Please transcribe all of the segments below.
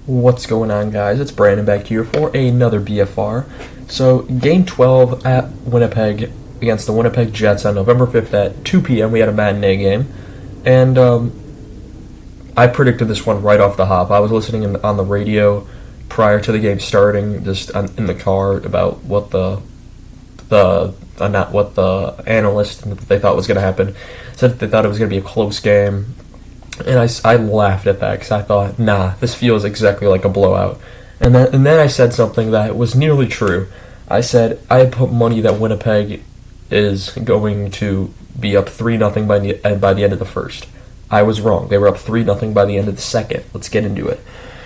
What's going on, guys? It's Brandon back here for another BFR. So, Game 12 at Winnipeg against the Winnipeg Jets on November 5th at 2 p.m. We had a matinee game, and I predicted this one right off the hop. I was listening on the radio prior to the game starting, just in the car, about what not what the analyst they thought was going to happen. Said that they thought it was going to be a close game. And I laughed at that because I thought, nah, this feels exactly like a blowout. And then I said something that was nearly true. I said I had put money that Winnipeg is going to be up 3-0 by the end of the first. I was wrong. They were up 3-0 by the end of the second. Let's get into it.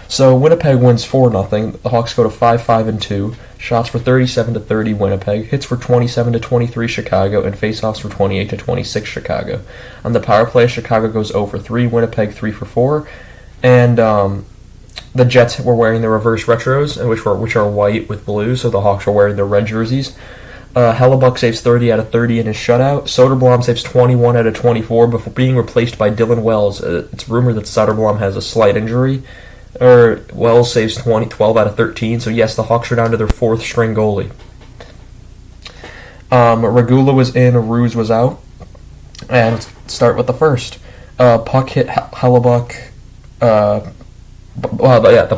So Winnipeg wins 4-0. The Hawks go to 5-5-2. Shots were 37-30 Winnipeg. Hits were 27-23 Chicago, and faceoffs were 28-26 Chicago. On the power play, Chicago goes 0 for 3. Winnipeg 3 for 4. And the Jets were wearing their reverse retros, which are white with blue. So the Hawks are wearing their red jerseys. Hellebuck saves 30 out of 30 in his shutout. Soderblom saves 21 out of 24 before being replaced by Dylan Wells. It's rumored that Soderblom has a slight injury. Wells saves 12 out of 13, so yes, the Hawks are down to their fourth string goalie. Regula was in, Ruse was out. And let's start with the first. Puck hit Hellebuck. The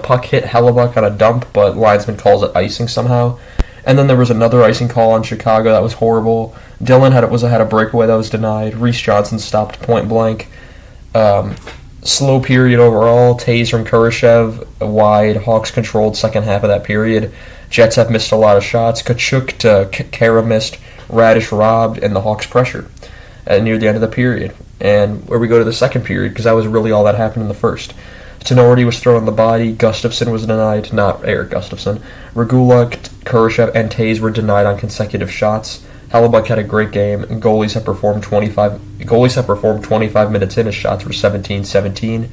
puck hit Hellebuck on a dump, but linesman calls it icing somehow. And then there was another icing call on Chicago that was horrible. Dylan had a breakaway that was denied. Reese Johnson stopped point blank. Slow period overall. Taze from Kurashev wide. Hawks controlled second half of that period. Jets have missed a lot of shots. Kachuk to Kara missed. Radish robbed, and the Hawks pressure near the end of the period. And where we go to the second period, because that was really all that happened in the first. Tenorti was thrown in the body. Gustafson was denied, not Eric Gustafson. Regula, Kurashev, and Taze were denied on consecutive shots. Hellebuck had a great game, and goalies have performed 25 minutes in. His shots were 17-17.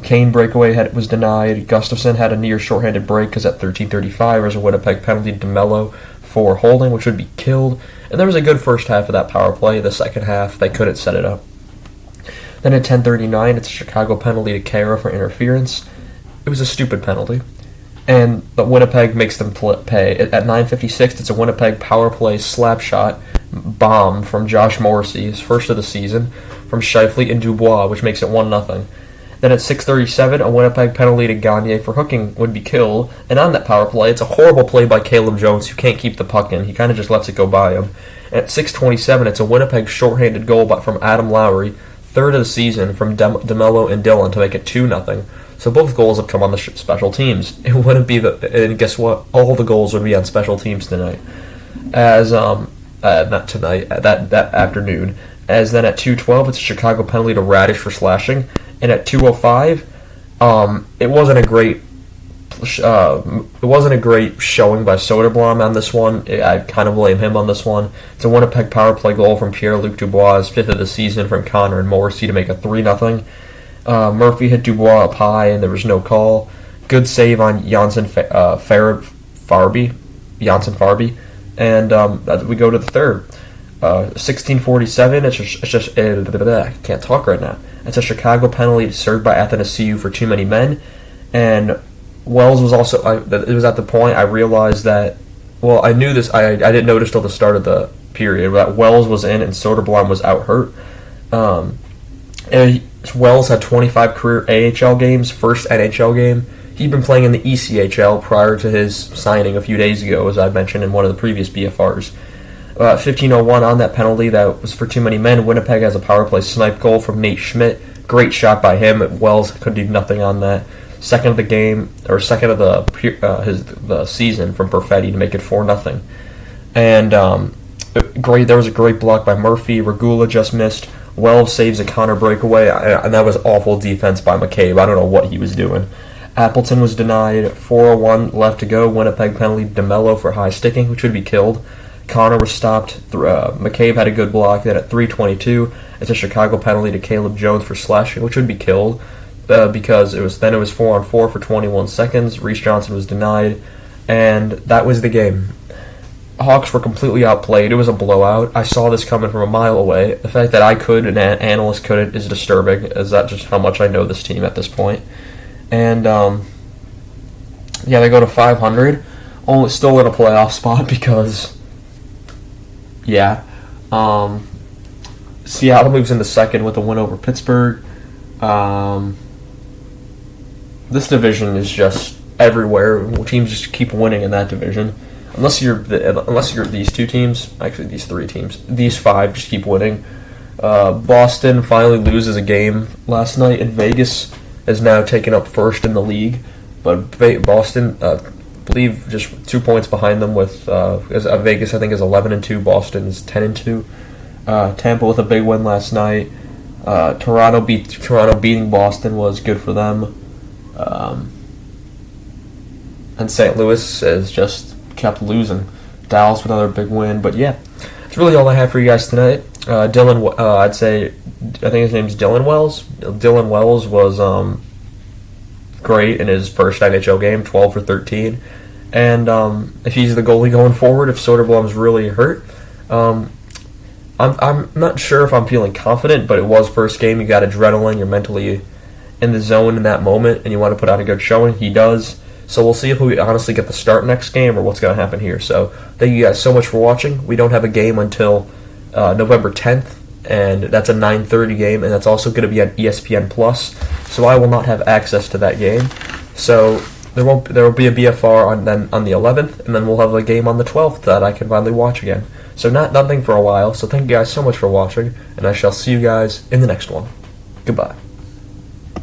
Kane breakaway was denied. Gustafson had a near shorthanded break because at 13:35 there was a Winnipeg penalty to DeMello for holding, which would be killed. And there was a good first half of that power play. The second half, they couldn't set it up. Then at 10:39, it's a Chicago penalty to Kara for interference. It was a stupid penalty. And the Winnipeg makes them pay. At 9:56, it's a Winnipeg power play slap shot bomb from Josh Morrissey, his first of the season, from Scheifele and Dubois, which makes it 1-0. Then at 6:37, a Winnipeg penalty to Gagne for hooking would be killed. And on that power play, it's a horrible play by Caleb Jones, who can't keep the puck in. He kind of just lets it go by him. And at 6:27, it's a Winnipeg shorthanded goal from Adam Lowry, third of the season, from DeMello and Dillon to make it 2-0. So both goals have come on the special teams. It wouldn't be and guess what? All the goals would be on special teams tonight. Not tonight, that afternoon. As then at 2:12, it's a Chicago penalty to Radish for slashing, and at 2:05, it wasn't a great showing by Soderblom on this one. I kind of blame him on this one. It's a Winnipeg power play goal from Pierre-Luc Dubois, fifth of the season, from Connor and Morrissey to make it 3-0. Murphy hit Dubois up high, and there was no call. Good save on Janssen Farby. And we go to the third. 16:47, it's just I can't talk right now. It's a Chicago penalty served by Athanasiou for too many men. And Wells was also, it was at the point I realized that, well, I knew this, I didn't notice till the start of the period, but Wells was in and Soderblom was out hurt. And Wells had 25 career AHL games, first NHL game. He'd been playing in the ECHL prior to his signing a few days ago, as I mentioned in one of the previous BFRs. 15:01 on that penalty that was for too many men. Winnipeg has a power play snipe goal from Nate Schmidt. Great shot by him. Wells could do nothing on that. Second of the game, or second of the season from Perfetti to make it 4-0. And there was a great block by Murphy. Regula just missed. Wells saves a counter breakaway, and that was awful defense by McCabe. I don't know what he was doing. Appleton was denied. 4:01 left to go. Winnipeg penalty DeMello for high sticking, which would be killed. Connor was stopped. McCabe had a good block. Then at 3:22, it's a Chicago penalty to Caleb Jones for slashing, which would be killed because it was 4-on-4 for 21 seconds. Reese Johnson was denied, and that was the game. Hawks were completely outplayed. It was a blowout. I saw this coming from a mile away. The fact that I could and an analyst couldn't is disturbing, as that's just how much I know this team at this point. And Yeah, they go to 500. Only still in a playoff spot because, yeah. Seattle moves into second with a win over Pittsburgh. This division is just everywhere. Teams just keep winning in that division. Unless you're these two teams, actually these three teams, these five just keep winning. Boston finally loses a game last night, and Vegas is now taken up first in the league. But Boston, I believe, just 2 points behind them. With Vegas, I think, is 11-2. Boston is 10-2. Tampa with a big win last night. Toronto beating Boston was good for them. And St. Louis has just kept losing. Dallas with another big win. But yeah, that's really all I have for you guys tonight. Dylan, I think his name's Dylan Wells. Dylan Wells was great in his first NHL game, 12 for 13. And if he's the goalie going forward, if Soderblom's really hurt, I'm not sure if I'm feeling confident, but it was first game. You got adrenaline. You're mentally in the zone in that moment, and you want to put out a good showing. He does. So we'll see if we honestly get the start next game or what's going to happen here. So thank you guys so much for watching. We don't have a game until November 10th, and that's a 9:30 game, and that's also going to be on ESPN Plus. So I will not have access to that game. So there will be a BFR on the 11th, and then we'll have a game on the 12th that I can finally watch again. So nothing for a while. So thank you guys so much for watching, and I shall see you guys in the next one. Goodbye.